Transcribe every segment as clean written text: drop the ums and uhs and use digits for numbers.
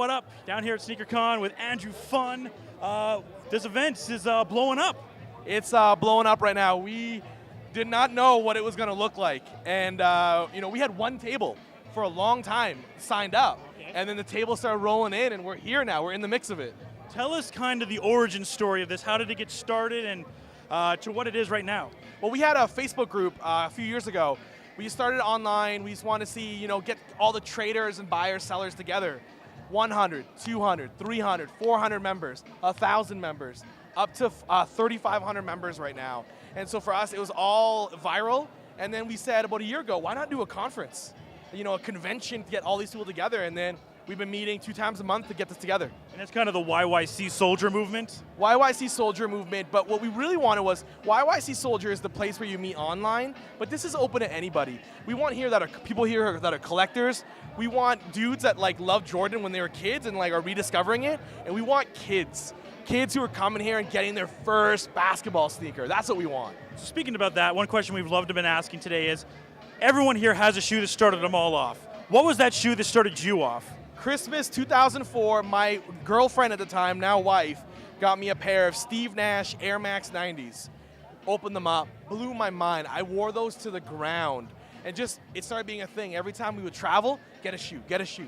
what up? Down here at SneakerCon with Andrew Phung. This event is blowing up. It's blowing up right now. We did not know what it was going to look like. And, we had one table for a long time signed up. Okay. And then the table started rolling in, and we're here now. We're in the mix of it. Tell us kind of the origin story of this. How did it get started and to what it is right now? Well, we had a Facebook group a few years ago. We started online. We just wanted to see, get all the traders and buyers, sellers together. 100, 200, 300, 400 members, 1,000 members, up to 3,500 members right now. And so for us, it was all viral. And then we said about a year ago, why not do a conference? A convention to get all these people together. And then we've been meeting 2 times a month to get this together. And that's kind of the YYC Soldier movement? YYC Soldier movement, but what we really wanted was, YYC Soldier is the place where you meet online, but this is open to anybody. We want people here that are collectors. We want dudes that love Jordan when they were kids and are rediscovering it, and we want kids who are coming here and getting their first basketball sneaker. That's what we want. So speaking about that, one question we've loved to been asking today is, everyone here has a shoe that started them all off. What was that shoe that started you off? Christmas 2004, my girlfriend at the time, now wife, got me a pair of Steve Nash Air Max 90s. Opened them up, blew my mind. I wore those to the ground, and it started being a thing. Every time we would travel, get a shoe, get a shoe.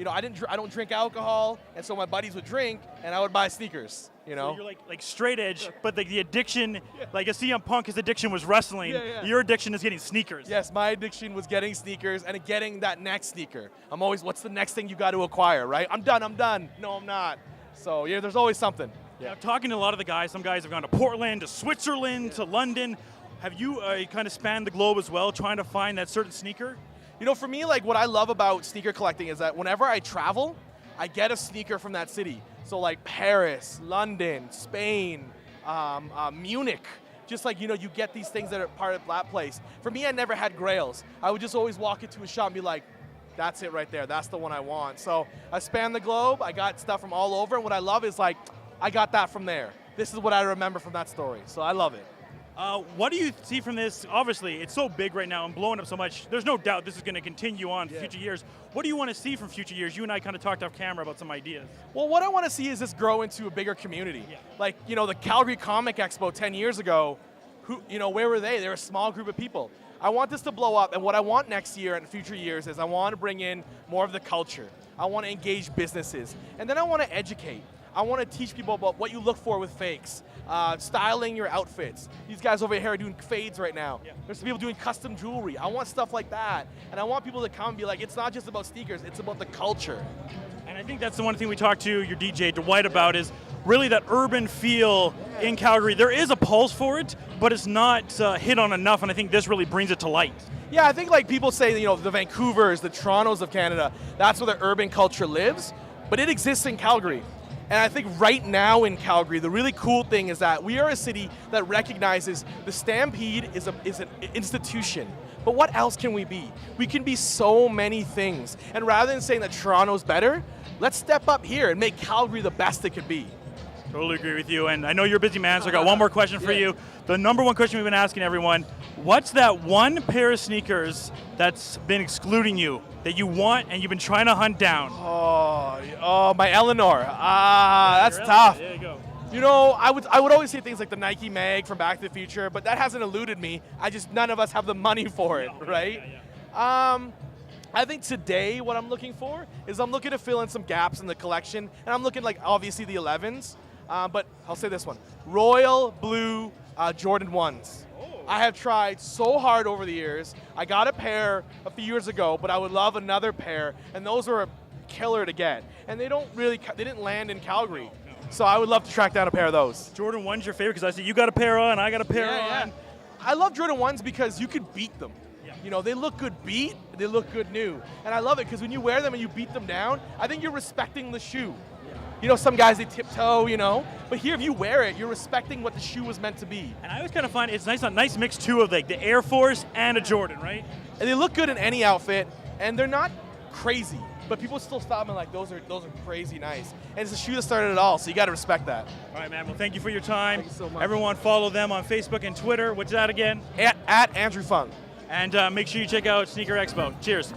I don't drink alcohol, and so my buddies would drink, and I would buy sneakers. So you're like straight edge, but the addiction, like a CM Punk, his addiction was wrestling. Yeah. Your addiction is getting sneakers. Yes, my addiction was getting sneakers and getting that next sneaker. I'm always, what's the next thing you got to acquire, right? I'm done. No, I'm not. So yeah, there's always something. Yeah. Now, talking to a lot of the guys, some guys have gone to Portland, to Switzerland, to London. Have you kind of spanned the globe as well, trying to find that certain sneaker? For me, what I love about sneaker collecting is that whenever I travel, I get a sneaker from that city. So Paris, London, Spain, Munich. Just you get these things that are part of that place. For me, I never had grails. I would just always walk into a shop and be like, that's it right there. That's the one I want. So I span the globe. I got stuff from all over. And what I love is I got that from there. This is what I remember from that story. So I love it. What do you see from this? Obviously, it's so big right now and blowing up so much. There's no doubt this is going to continue on for future years. What do you want to see from future years? You and I kind of talked off camera about some ideas. Well, what I want to see is this grow into a bigger community. Yeah. The Calgary Comic Expo 10 years ago, where were they? They're a small group of people. I want this to blow up, and what I want next year and future years is I want to bring in more of the culture. I want to engage businesses, and then I want to educate. I want to teach people about what you look for with fakes, styling your outfits. These guys over here are doing fades right now. Yeah. There's some people doing custom jewelry. I want stuff like that. And I want people to come and be like, it's not just about sneakers, it's about the culture. And I think that's the one thing we talked to your DJ, Dwight, about is really that urban feel in Calgary. There is a pulse for it, but it's not hit on enough, and I think this really brings it to light. Yeah, I think people say, the Vancouvers, the Torontos of Canada, that's where the urban culture lives, but it exists in Calgary. And I think right now in Calgary, the really cool thing is that we are a city that recognizes the Stampede is an institution. But what else can we be? We can be so many things. And rather than saying that Toronto's better, let's step up here and make Calgary the best it could be. Totally agree with you, and I know you're a busy man, so I got one more question for you. The number one question we've been asking everyone, what's that one pair of sneakers that's been excluding you, that you want and you've been trying to hunt down? Oh, my Eleanor. That's tough. There you go. I would always say things like the Nike Mag from Back to the Future, but that hasn't eluded me. None of us have the money for it, right? Yeah. I think today what I'm looking for is I'm looking to fill in some gaps in the collection, and I'm looking obviously the 11s, but I'll say this one, Royal Blue Jordan 1s. I have tried so hard over the years. I got a pair a few years ago, but I would love another pair, and those were a killer to get. And they didn't land in Calgary. So I would love to track down a pair of those. Jordan 1's your favorite, because I see you got a pair on, I got a pair on. Yeah. I love Jordan 1s because you could beat them. Yeah. They look good beat, they look good new. And I love it because when you wear them and you beat them down, I think you're respecting the shoe. Some guys, they tiptoe, But here, if you wear it, you're respecting what the shoe was meant to be. And I always kind of find it's a nice mix, too, of the Air Force and a Jordan, right? And they look good in any outfit, and they're not crazy. But people still stop and those are crazy nice. And it's a shoe that started it all, so you got to respect that. All right, man. Well, thank you for your time. Thank you so much. Everyone follow them on Facebook and Twitter. What's that again? At Andrew Phung. And make sure you check out Sneaker Expo. Cheers.